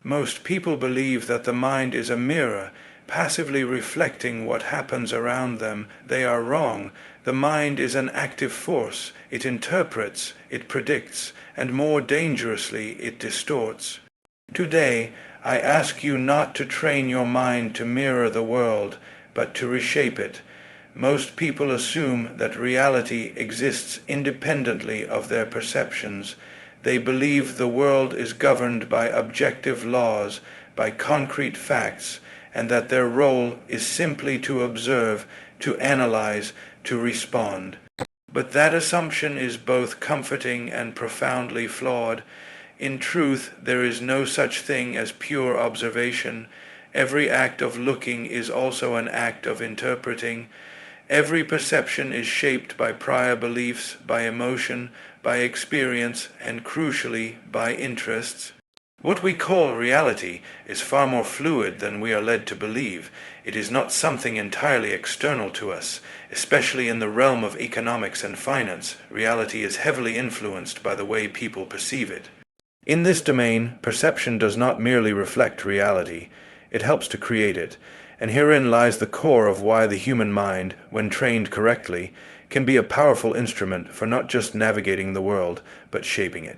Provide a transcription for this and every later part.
Most people believe that the mind is a mirror, passively reflecting what happens around them. They are wrong. The mind is an active force. It interprets, it predicts, and more dangerously, it distorts. Today, I ask you not to train your mind to mirror the world, but to reshape it. Most people assume that reality exists independently of their perceptions. They believe the world is governed by objective laws, by concrete facts, and that their role is simply to observe, to analyze, to respond. But that assumption is both comforting and profoundly flawed. In truth, there is no such thing as pure observation. Every act of looking is also an act of interpreting. Every perception is shaped by prior beliefs, by emotion, by experience, and crucially, by interests. What we call reality is far more fluid than we are led to believe. It is not something entirely external to us. Especially in the realm of economics and finance, reality is heavily influenced by the way people perceive it. In this domain, perception does not merely reflect reality, it helps to create it, and herein lies the core of why the human mind, when trained correctly, can be a powerful instrument for not just navigating the world, but shaping it.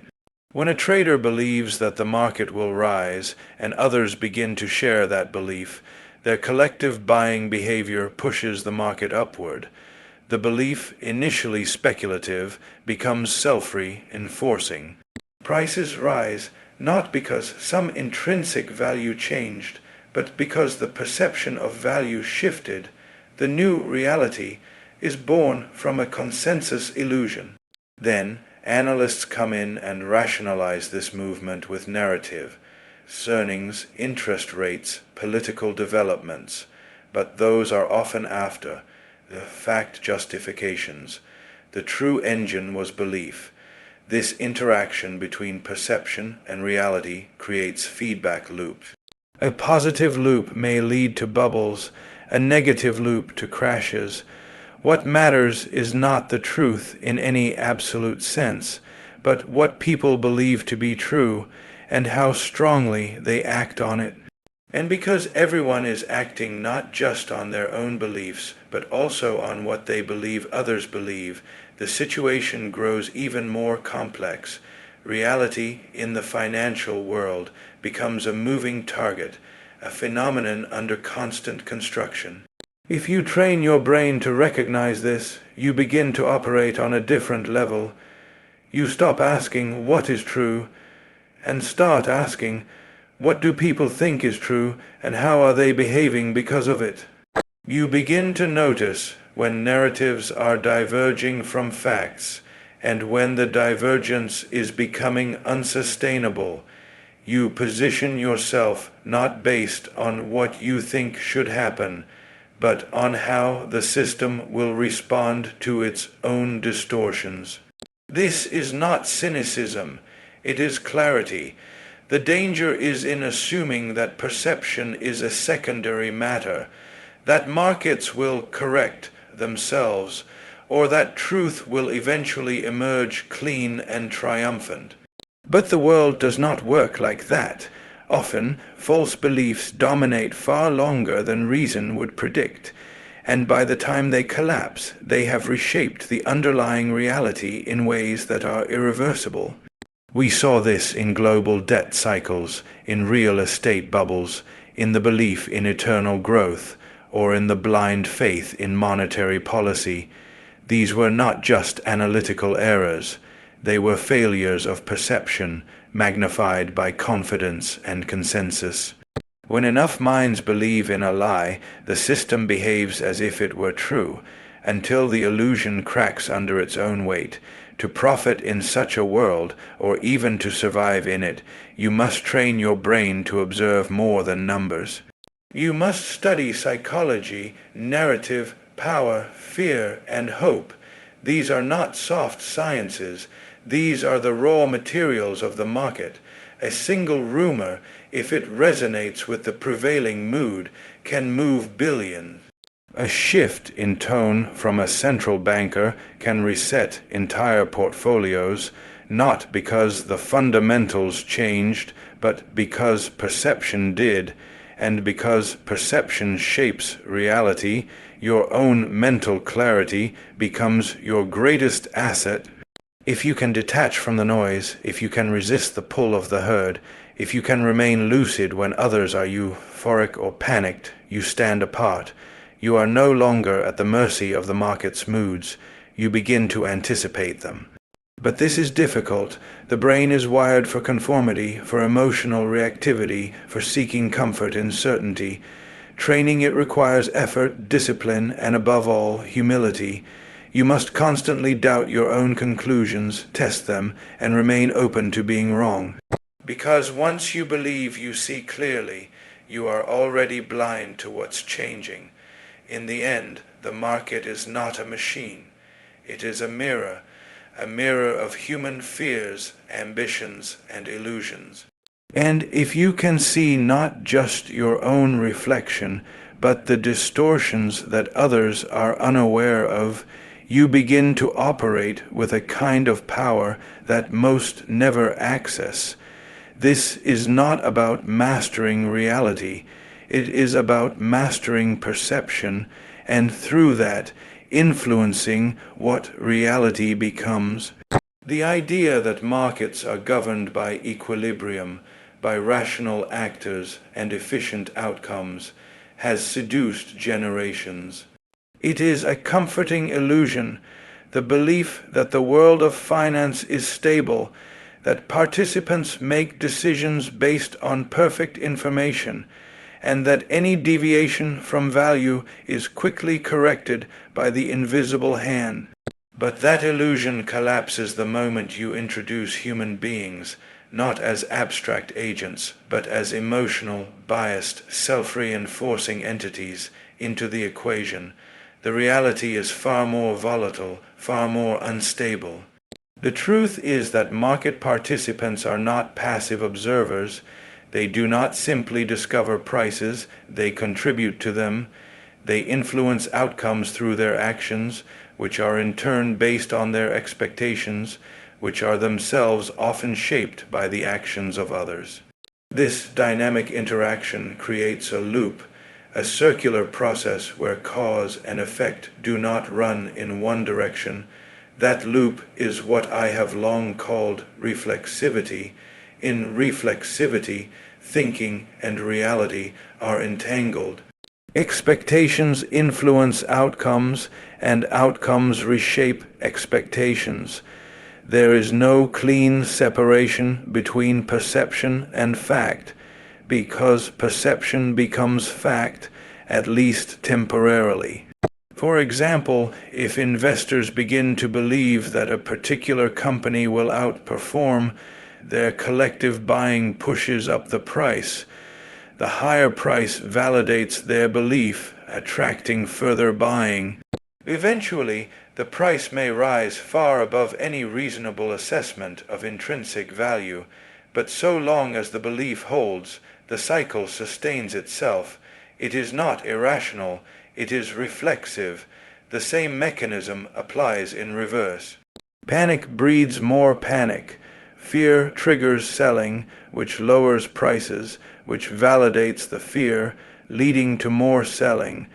When a trader believes that the market will rise, and others begin to share that belief, their collective buying behavior pushes the market upward. The belief, initially speculative, becomes self-reinforcing. Prices rise not because some intrinsic value changed, but because the perception of value shifted. The new reality is born from a consensus illusion. Then, analysts come in and rationalize this movement with narrative, earnings, interest rates, political developments, but those are often after the fact justifications. The true engine was belief. This interaction between perception and reality creates feedback loops. A positive loop may lead to bubbles, a negative loop to crashes. What matters is not the truth in any absolute sense, but what people believe to be true and how strongly they act on it. And because everyone is acting not just on their own beliefs, but also on what they believe others believe, the situation grows even more complex. Reality in the financial world becomes a moving target, a phenomenon under constant construction. If you train your brain to recognize this, you begin to operate on a different level. You stop asking what is true and start asking what do people think is true and how are they behaving because of it. You begin to notice when narratives are diverging from facts and when the divergence is becoming unsustainable. You position yourself not based on what you think should happen, but on how the system will respond to its own distortions. This is not cynicism, it is clarity. The danger is in assuming that perception is a secondary matter, that markets will correct themselves, or that truth will eventually emerge clean and triumphant. But the world does not work like that. Often, false beliefs dominate far longer than reason would predict, and by the time they collapse, they have reshaped the underlying reality in ways that are irreversible. We saw this in global debt cycles, in real estate bubbles, in the belief in eternal growth, or in the blind faith in monetary policy. These were not just analytical errors. They were failures of perception, magnified by confidence and consensus. When enough minds believe in a lie, the system behaves as if it were true, until the illusion cracks under its own weight. To profit in such a world, or even to survive in it, you must train your brain to observe more than numbers. You must study psychology, narrative, power, fear, and hope. These are not soft sciences. These are the raw materials of the market. A single rumor, if it resonates with the prevailing mood, can move billions. A shift in tone from a central banker can reset entire portfolios, not because the fundamentals changed, but because perception did, and because perception shapes reality, your own mental clarity becomes your greatest asset. If you can detach from the noise, if you can resist the pull of the herd, if you can remain lucid when others are euphoric or panicked, you stand apart. You are no longer at the mercy of the market's moods. You begin to anticipate them. But this is difficult. The brain is wired for conformity, for emotional reactivity, for seeking comfort in certainty. Training it requires effort, discipline, and above all, humility. You must constantly doubt your own conclusions, test them, and remain open to being wrong. Because once you believe you see clearly, you are already blind to what's changing. In the end, the market is not a machine. It is a mirror of human fears, ambitions, and illusions. And if you can see not just your own reflection, but the distortions that others are unaware of, you begin to operate with a kind of power that most never access. This is not about mastering reality. It is about mastering perception, and through that, influencing what reality becomes. The idea that markets are governed by equilibrium, by rational actors and efficient outcomes, has seduced generations. It is a comforting illusion, the belief that the world of finance is stable, that participants make decisions based on perfect information, and that any deviation from value is quickly corrected by the invisible hand. But that illusion collapses the moment you introduce human beings, not as abstract agents, but as emotional, biased, self-reinforcing entities, into the equation. The reality is far more volatile, far more unstable. The truth is that market participants are not passive observers. They do not simply discover prices, they contribute to them. They influence outcomes through their actions, which are in turn based on their expectations, which are themselves often shaped by the actions of others. This dynamic interaction creates a loop, a circular process where cause and effect do not run in one direction. That loop is what I have long called reflexivity. In reflexivity, thinking and reality are entangled. Expectations influence outcomes, and outcomes reshape expectations. There is no clean separation between perception and fact, because perception becomes fact, at least temporarily. For example, if investors begin to believe that a particular company will outperform, their collective buying pushes up the price. The higher price validates their belief, attracting further buying. Eventually, the price may rise far above any reasonable assessment of intrinsic value, but so long as the belief holds, the cycle sustains itself. It is not irrational, it is reflexive. The same mechanism applies in reverse. Panic breeds more panic. Fear triggers selling, which lowers prices, which validates the fear, leading to more selling.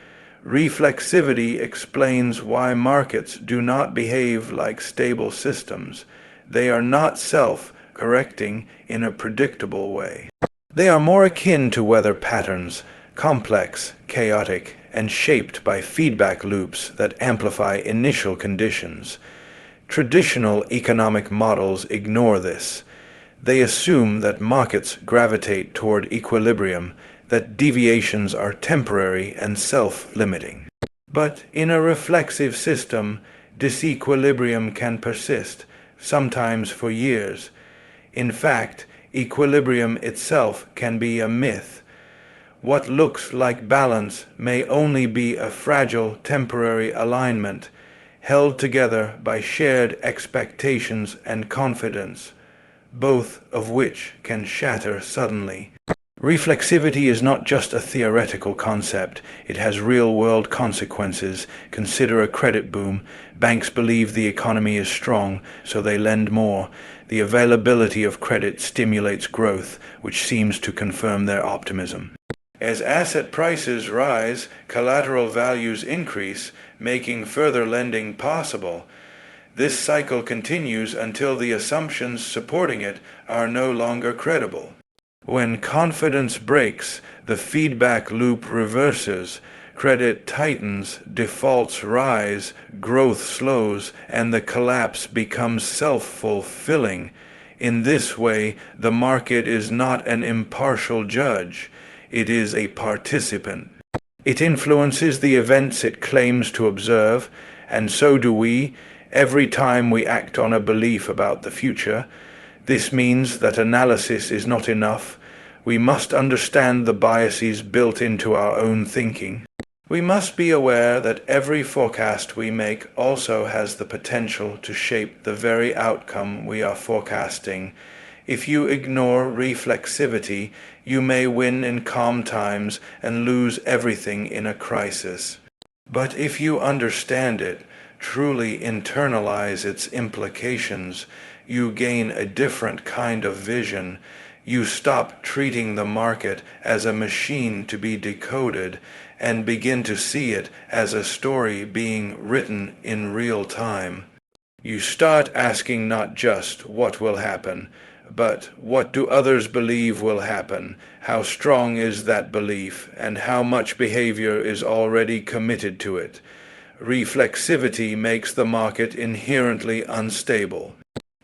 Reflexivity explains why markets do not behave like stable systems. They are not self-correcting in a predictable way. They are more akin to weather patterns, complex, chaotic, and shaped by feedback loops that amplify initial conditions. Traditional economic models ignore this. They assume that markets gravitate toward equilibrium, that deviations are temporary and self-limiting. But in a reflexive system, disequilibrium can persist, sometimes for years. In fact, equilibrium itself can be a myth. What looks like balance may only be a fragile temporary alignment, held together by shared expectations and confidence, both of which can shatter suddenly. Reflexivity is not just a theoretical concept. It has real-world consequences. Consider a credit boom. Banks believe the economy is strong, so they lend more. The availability of credit stimulates growth, which seems to confirm their optimism. As asset prices rise, collateral values increase, making further lending possible. This cycle continues until the assumptions supporting it are no longer credible. When confidence breaks, the feedback loop reverses. Credit tightens, defaults rise, growth slows, and the collapse becomes self-fulfilling. In this way, the market is not an impartial judge. It is a participant. It influences the events it claims to observe, and so do we, every time we act on a belief about the future. This means that analysis is not enough. We must understand the biases built into our own thinking. We must be aware that every forecast we make also has the potential to shape the very outcome we are forecasting. If you ignore reflexivity, you may win in calm times and lose everything in a crisis. But if you understand it, truly internalize its implications, you gain a different kind of vision. You stop treating the market as a machine to be decoded and begin to see it as a story being written in real time. You start asking not just what will happen, but what do others believe will happen? How strong is that belief, and how much behavior is already committed to it? Reflexivity makes the market inherently unstable.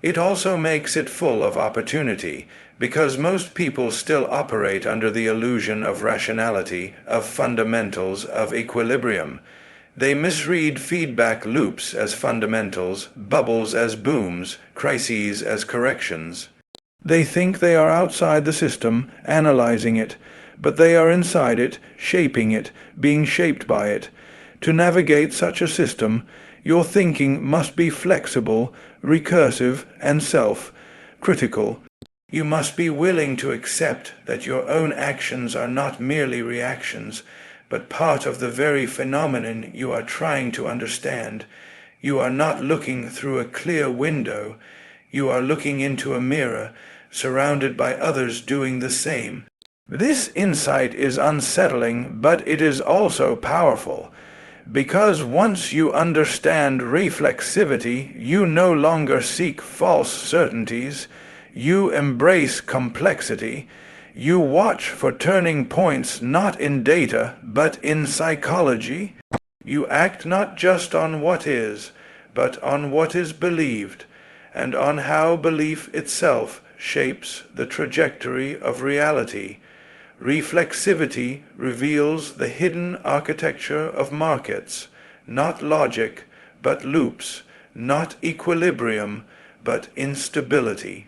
It also makes it full of opportunity, because most people still operate under the illusion of rationality, of fundamentals, of equilibrium. They misread feedback loops as fundamentals, bubbles as booms, crises as corrections. They think they are outside the system, analyzing it, but they are inside it, shaping it, being shaped by it. To navigate such a system, your thinking must be flexible, recursive, and self-critical. You must be willing to accept that your own actions are not merely reactions, but part of the very phenomenon you are trying to understand. You are not looking through a clear window. You are looking into a mirror, surrounded by others doing the same. This insight is unsettling, but it is also powerful. Because once you understand reflexivity, you no longer seek false certainties. You embrace complexity. You watch for turning points not in data, but in psychology. You act not just on what is, but on what is believed, and on how belief itself shapes the trajectory of reality. Reflexivity reveals the hidden architecture of markets, not logic, but loops, not equilibrium, but instability.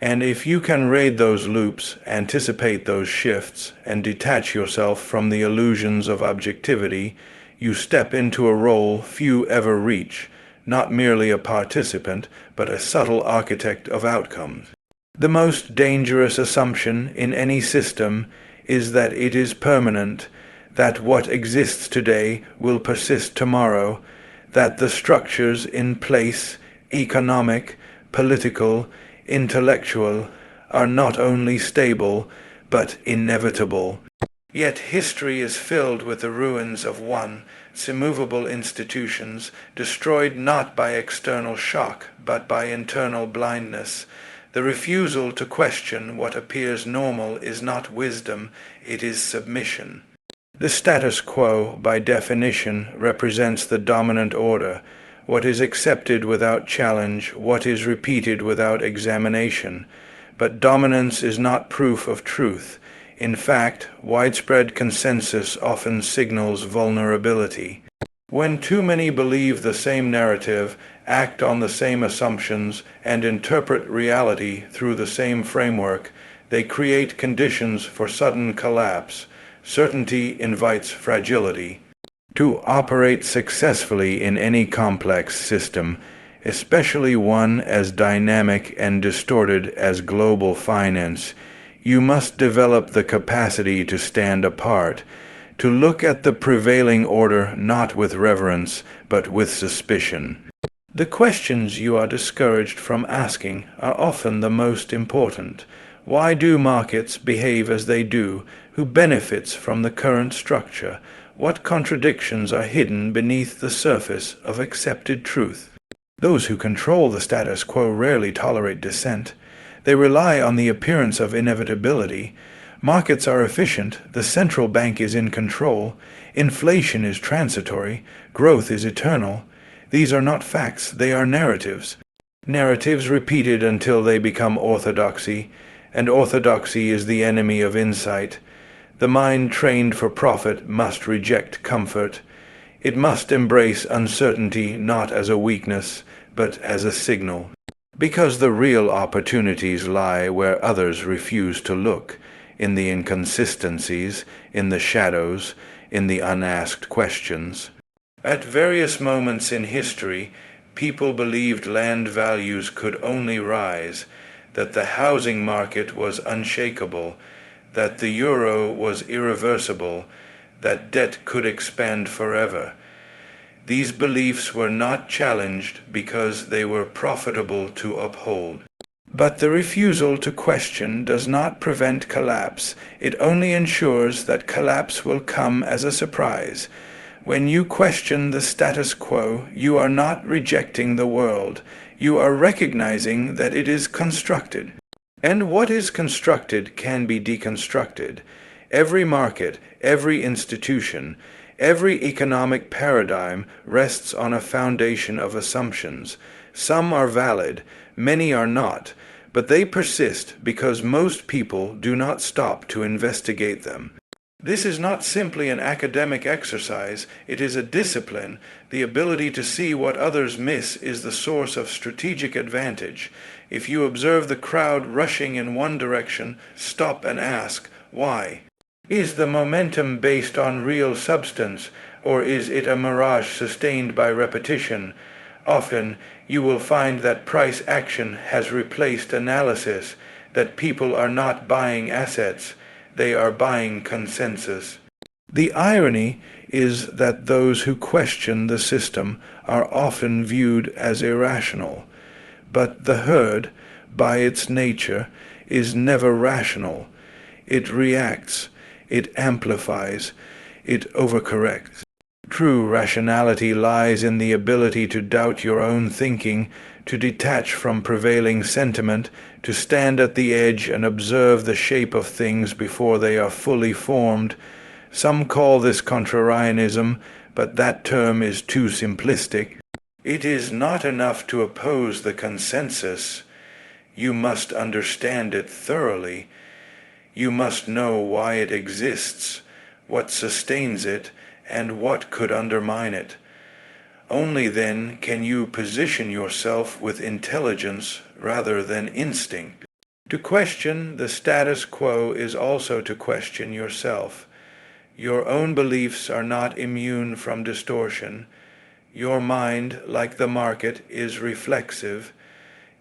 And if you can raid those loops, anticipate those shifts, and detach yourself from the illusions of objectivity, you step into a role few ever reach, not merely a participant, but a subtle architect of outcomes. The most dangerous assumption in any system is that it is permanent, that what exists today will persist tomorrow, that the structures in place, economic, political, intellectual, are not only stable, but inevitable. Yet history is filled with the ruins of once immovable institutions, destroyed not by external shock, but by internal blindness. The refusal to question what appears normal is not wisdom, it is submission. The status quo, by definition, represents the dominant order, what is accepted without challenge, what is repeated without examination. But dominance is not proof of truth. In fact, widespread consensus often signals vulnerability. When too many believe the same narrative, act on the same assumptions, and interpret reality through the same framework, they create conditions for sudden collapse. Certainty invites fragility. To operate successfully in any complex system, especially one as dynamic and distorted as global finance, You must develop the capacity to stand apart, to look at the prevailing order not with reverence, but with suspicion. The questions you are discouraged from asking are often the most important. Why do markets behave as they do? Who benefits from the current structure? What contradictions are hidden beneath the surface of accepted truth? Those who control the status quo rarely tolerate dissent. They rely on the appearance of inevitability. Markets are efficient, the central bank is in control, inflation is transitory, growth is eternal. These are not facts, they are narratives. Narratives repeated until they become orthodoxy, and orthodoxy is the enemy of insight. The mind trained for profit must reject comfort. It must embrace uncertainty not as a weakness, but as a signal. Because the real opportunities lie where others refuse to look, in the inconsistencies, in the shadows, in the unasked questions. At various moments in history, people believed land values could only rise, that the housing market was unshakable, that the euro was irreversible, that debt could expand forever. These beliefs were not challenged because they were profitable to uphold. But the refusal to question does not prevent collapse. It only ensures that collapse will come as a surprise. When you question the status quo, you are not rejecting the world. You are recognizing that it is constructed. And what is constructed can be deconstructed. Every market, every institution, every economic paradigm rests on a foundation of assumptions. Some are valid, many are not, but they persist because most people do not stop to investigate them. This is not simply an academic exercise, it is a discipline. The ability to see what others miss is the source of strategic advantage. If you observe the crowd rushing in one direction, stop and ask, why? Is the momentum based on real substance, or is it a mirage sustained by repetition? Often, you will find that price action has replaced analysis, that people are not buying assets, they are buying consensus. The irony is that those who question the system are often viewed as irrational, but the herd, by its nature, is never rational. It reacts, it amplifies, it overcorrects. True rationality lies in the ability to doubt your own thinking, to detach from prevailing sentiment, to stand at the edge and observe the shape of things before they are fully formed. Some call this contrarianism, but that term is too simplistic. It is not enough to oppose the consensus. You must understand it thoroughly. You must know why it exists, what sustains it, and what could undermine it. Only then can you position yourself with intelligence rather than instinct. To question the status quo is also to question yourself. Your own beliefs are not immune from distortion. Your mind, like the market, is reflexive.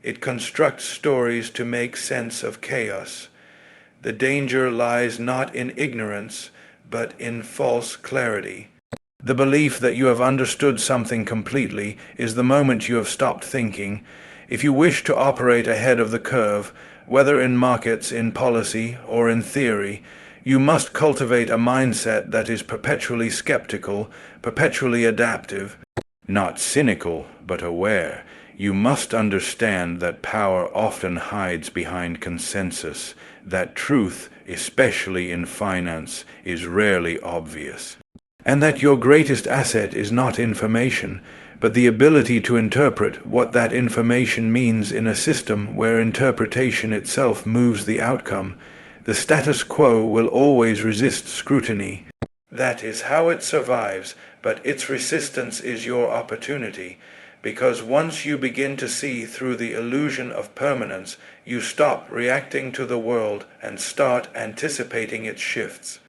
It constructs stories to make sense of chaos. The danger lies not in ignorance, but in false clarity. The belief that you have understood something completely is the moment you have stopped thinking. If you wish to operate ahead of the curve, whether in markets, in policy, or in theory, you must cultivate a mindset that is perpetually skeptical, perpetually adaptive, not cynical, but aware. You must understand that power often hides behind consensus, that truth, especially in finance, is rarely obvious, and that your greatest asset is not information, but the ability to interpret what that information means in a system where interpretation itself moves the outcome. The status quo will always resist scrutiny. That is how it survives, but its resistance is your opportunity. Because once you begin to see through the illusion of permanence, you stop reacting to the world and start anticipating its shifts.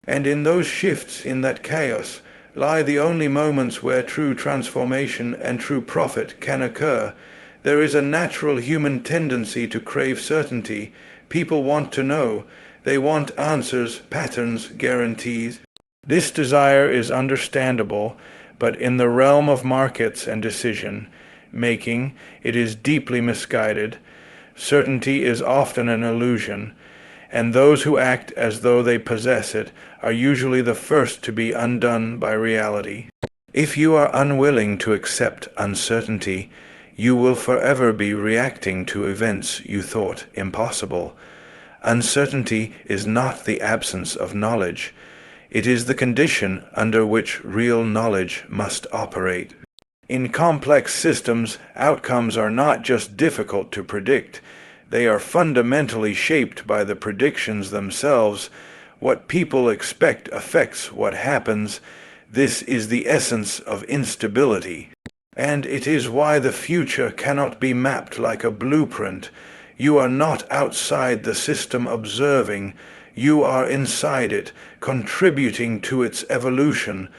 And in those shifts, in that chaos, lie the only moments where true transformation and true profit can occur. There is a natural human tendency to crave certainty, People want to know. They want answers, patterns, guarantees. This desire is understandable, but in the realm of markets and decision making, it is deeply misguided. Certainty is often an illusion, and those who act as though they possess it are usually the first to be undone by reality. If you are unwilling to accept uncertainty, you will forever be reacting to events you thought impossible. Uncertainty is not the absence of knowledge. It is the condition under which real knowledge must operate. In complex systems, outcomes are not just difficult to predict. They are fundamentally shaped by the predictions themselves. What people expect affects what happens. This is the essence of instability. And it is why the future cannot be mapped like a blueprint. You are not outside the system observing. You are inside it, contributing to its evolution.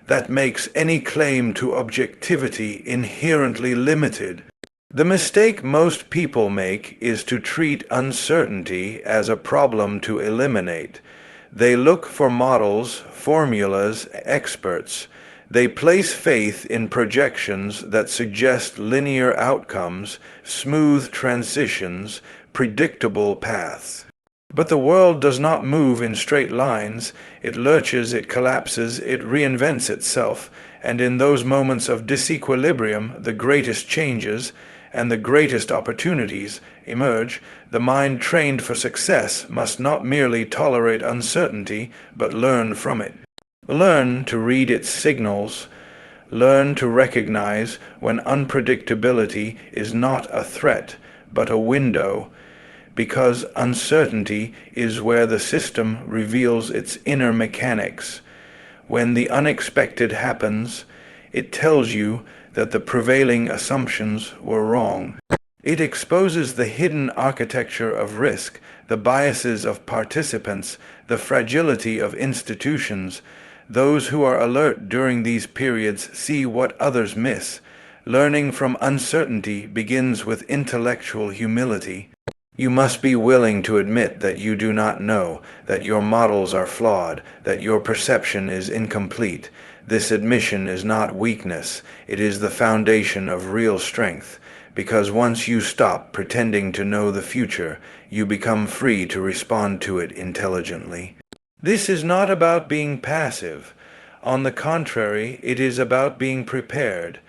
That makes any claim to objectivity inherently limited. The mistake most people make is to treat uncertainty as a problem to eliminate. They look for models, formulas, experts. They place faith in projections that suggest linear outcomes, smooth transitions, predictable paths. But the world does not move in straight lines. It lurches, it collapses, it reinvents itself, and in those moments of disequilibrium, the greatest changes and the greatest opportunities emerge. The mind trained for success must not merely tolerate uncertainty, but learn from it. Learn to read its signals. Learn to recognize when unpredictability is not a threat, but a window, because uncertainty is where the system reveals its inner mechanics. When the unexpected happens, it tells you that the prevailing assumptions were wrong. It exposes the hidden architecture of risk, the biases of participants, the fragility of institutions. Those who are alert during these periods see what others miss. Learning from uncertainty begins with intellectual humility. You must be willing to admit that you do not know, that your models are flawed, that your perception is incomplete. This admission is not weakness, it is the foundation of real strength, because once you stop pretending to know the future, you become free to respond to it intelligently. This is not about being passive. On the contrary, it is about being prepared.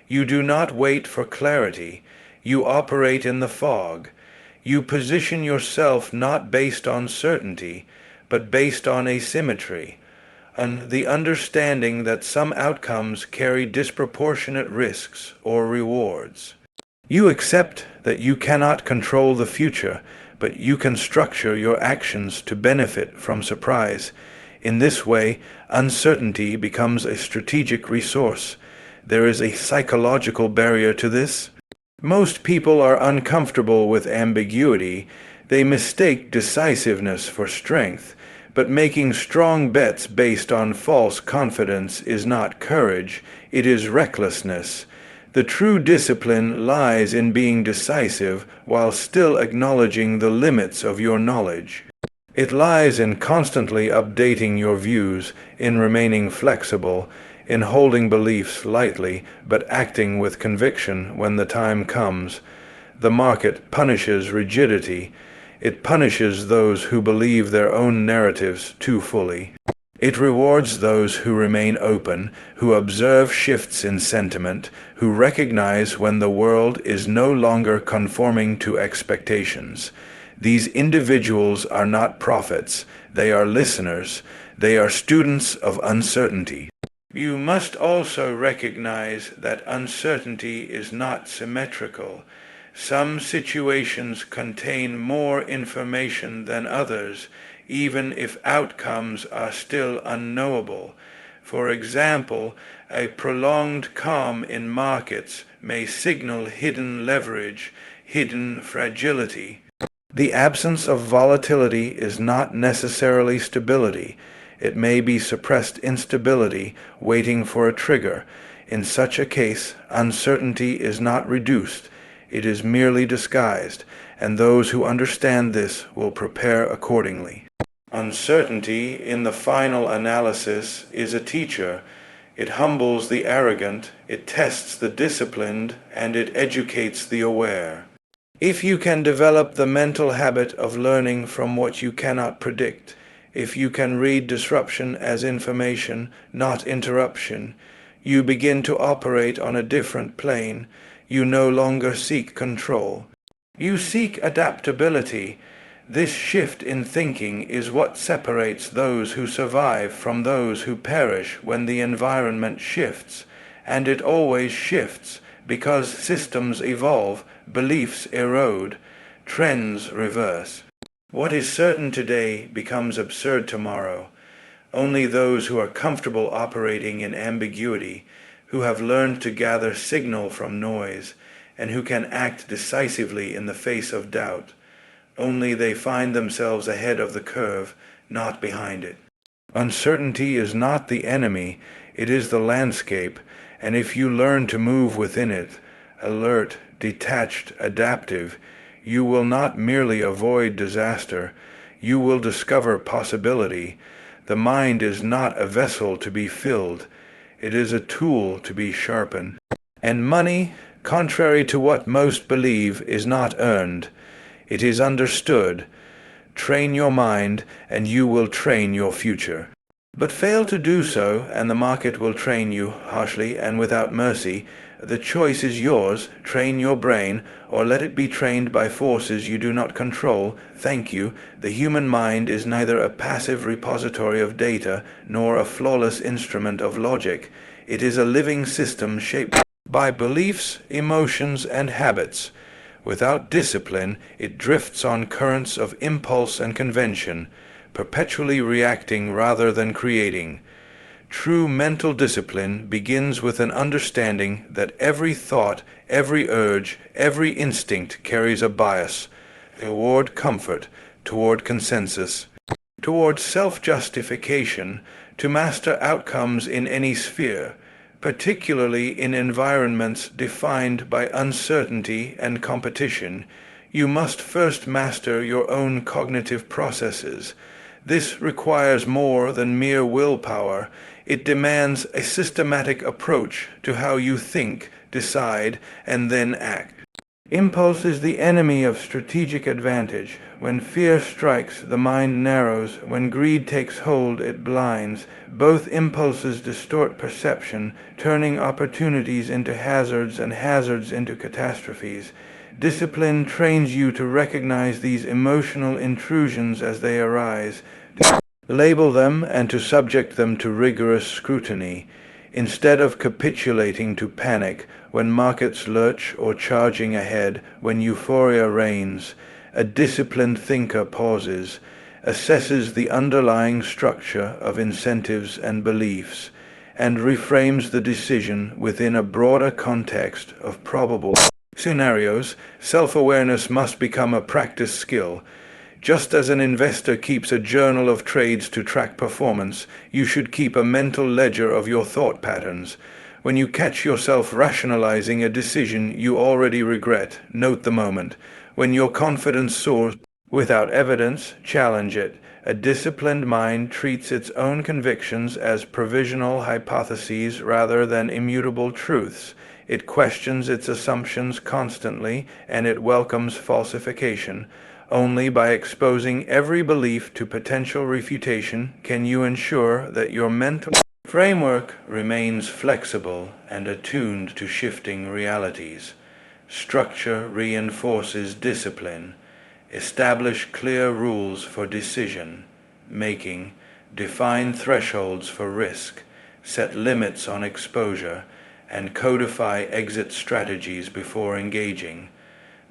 You do not wait for clarity. You operate in the fog. You position yourself not based on certainty, but based on asymmetry, and the understanding that some outcomes carry disproportionate risks or rewards. You accept that you cannot control the future, but you can structure your actions to benefit from surprise. In this way, uncertainty becomes a strategic resource. There is a psychological barrier to this. Most people are uncomfortable with ambiguity. They mistake decisiveness for strength, but making strong bets based on false confidence is not courage, it is recklessness. The true discipline lies in being decisive while still acknowledging the limits of your knowledge. It lies in constantly updating your views, in remaining flexible, in holding beliefs lightly, but acting with conviction when the time comes. The market punishes rigidity. It punishes those who believe their own narratives too fully. It rewards those who remain open, who observe shifts in sentiment, who recognize when the world is no longer conforming to expectations. These individuals are not prophets. They are listeners. They are students of uncertainty. You must also recognize that uncertainty is not symmetrical. Some situations contain more information than others, even if outcomes are still unknowable. For example, a prolonged calm in markets may signal hidden leverage, hidden fragility. The absence of volatility is not necessarily stability. It may be suppressed instability waiting for a trigger. In such a case, uncertainty is not reduced. It is merely disguised, and those who understand this will prepare accordingly. Uncertainty, in the final analysis, is a teacher. It humbles the arrogant, it tests the disciplined, and it educates the aware. If you can develop the mental habit of learning from what you cannot predict, if you can read disruption as information, not interruption, you begin to operate on a different plane. You no longer seek control. You seek adaptability. This shift in thinking is what separates those who survive from those who perish when the environment shifts, and it always shifts because systems evolve, beliefs erode, trends reverse. What is certain today becomes absurd tomorrow. Only those who are comfortable operating in ambiguity, who have learned to gather signal from noise, and who can act decisively in the face of doubt, only they find themselves ahead of the curve, not behind it. Uncertainty is not the enemy, it is the landscape, and if you learn to move within it, alert, detached, adaptive, you will not merely avoid disaster, you will discover possibility. The mind is not a vessel to be filled, it is a tool to be sharpened. And money, contrary to what most believe, is not earned. It is understood. Train your mind, and you will train your future. But fail to do so, and the market will train you harshly and without mercy. The choice is yours. Train your brain, or let it be trained by forces you do not control. Thank you. The human mind is neither a passive repository of data, nor a flawless instrument of logic. It is a living system shaped by beliefs, emotions, and habits. Without discipline, it drifts on currents of impulse and convention, perpetually reacting rather than creating. True mental discipline begins with an understanding that every thought, every urge, every instinct carries a bias toward comfort, toward consensus, toward self-justification, to master outcomes in any sphere, particularly in environments defined by uncertainty and competition. You must first master your own cognitive processes. This requires more than mere willpower. It demands a systematic approach to how you think, decide, and then act. Impulse is the enemy of strategic advantage. When fear strikes, the mind narrows. When greed takes hold, it blinds. Both impulses distort perception, turning opportunities into hazards and hazards into catastrophes. Discipline trains you to recognize these emotional intrusions as they arise, to label them and to subject them to rigorous scrutiny. Instead of capitulating to panic when markets lurch or charging ahead, when euphoria reigns, a disciplined thinker pauses, assesses the underlying structure of incentives and beliefs, and reframes the decision within a broader context of probable scenarios. Self-awareness must become a practice skill. Just as an investor keeps a journal of trades to track performance, you should keep a mental ledger of your thought patterns. When you catch yourself rationalizing a decision you already regret, note the moment. When your confidence soars without evidence, challenge it. A disciplined mind treats its own convictions as provisional hypotheses rather than immutable truths. It questions its assumptions constantly, and it welcomes falsification. Only by exposing every belief to potential refutation can you ensure that your mental framework remains flexible and attuned to shifting realities. Structure reinforces discipline. Establish clear rules for decision making. Define thresholds for risk. Set limits on exposure, and codify exit strategies before engaging.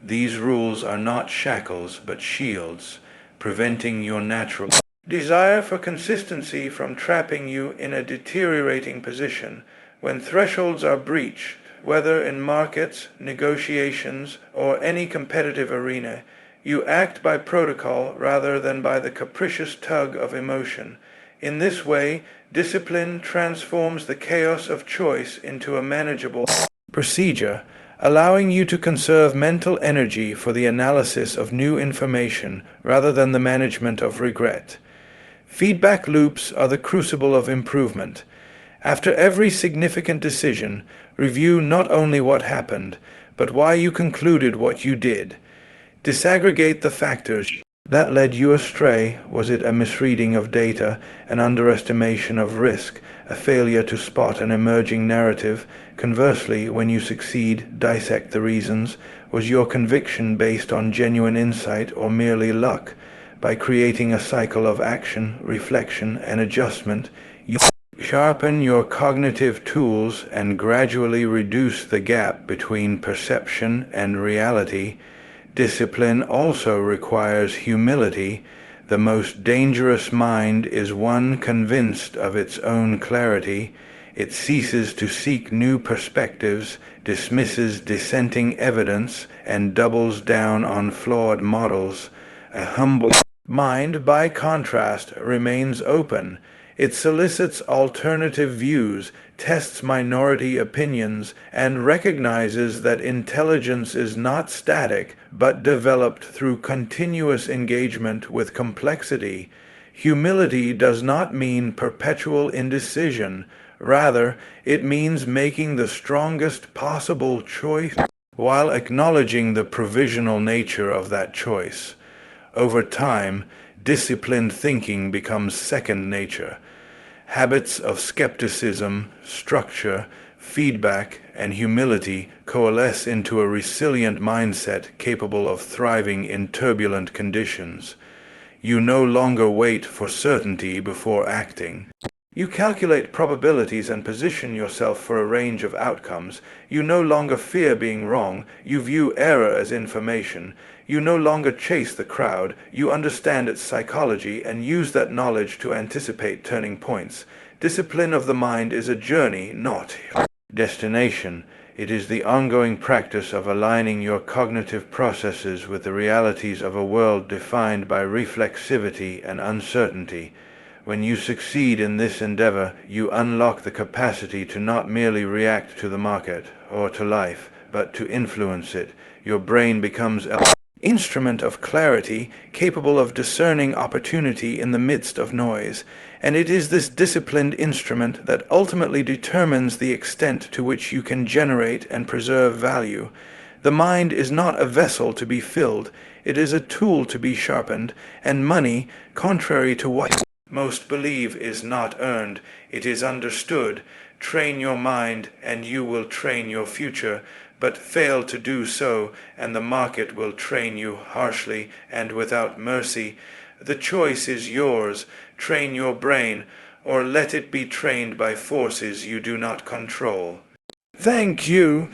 These rules are not shackles but shields, preventing your natural desire for consistency from trapping you in a deteriorating position. When thresholds are breached, whether in markets, negotiations, or any competitive arena, you act by protocol rather than by the capricious tug of emotion. In this way, discipline transforms the chaos of choice into a manageable procedure. allowing you to conserve mental energy for the analysis of new information rather than the management of regret. Feedback loops are the crucible of improvement. After every significant decision, review not only what happened, but why you concluded what you did. Disaggregate the factors that led you astray. Was it a misreading of data, an underestimation of risk, a failure to spot an emerging narrative? Conversely, when you succeed, dissect the reasons. Was your conviction based on genuine insight or merely luck? By creating a cycle of action, reflection, and adjustment, you sharpen your cognitive tools and gradually reduce the gap between perception and reality. Discipline also requires humility. The most dangerous mind is one convinced of its own clarity. It ceases to seek new perspectives, dismisses dissenting evidence, and doubles down on flawed models. A humble mind, by contrast, remains open. It solicits alternative views, tests minority opinions, and recognizes that intelligence is not static, but developed through continuous engagement with complexity. Humility does not mean perpetual indecision. Rather, it means making the strongest possible choice while acknowledging the provisional nature of that choice. Over time, disciplined thinking becomes second nature. Habits of skepticism, structure, feedback, and humility coalesce into a resilient mindset capable of thriving in turbulent conditions. You no longer wait for certainty before acting. You calculate probabilities and position yourself for a range of outcomes. You no longer fear being wrong. You view error as information. You no longer chase the crowd. You understand its psychology and use that knowledge to anticipate turning points. Discipline of the mind is a journey, not a destination. It is the ongoing practice of aligning your cognitive processes with the realities of a world defined by reflexivity and uncertainty. When you succeed in this endeavor, you unlock the capacity to not merely react to the market or to life, but to influence it. Your brain becomes an instrument of clarity, capable of discerning opportunity in the midst of noise. And it is this disciplined instrument that ultimately determines the extent to which you can generate and preserve value. The mind is not a vessel to be filled. It is a tool to be sharpened, and money, contrary to what most believe, is not earned, it is understood. Train your mind, and you will train your future, but fail to do so, and the market will train you harshly and without mercy. The choice is yours. Train your brain, or let it be trained by forces you do not control. Thank you.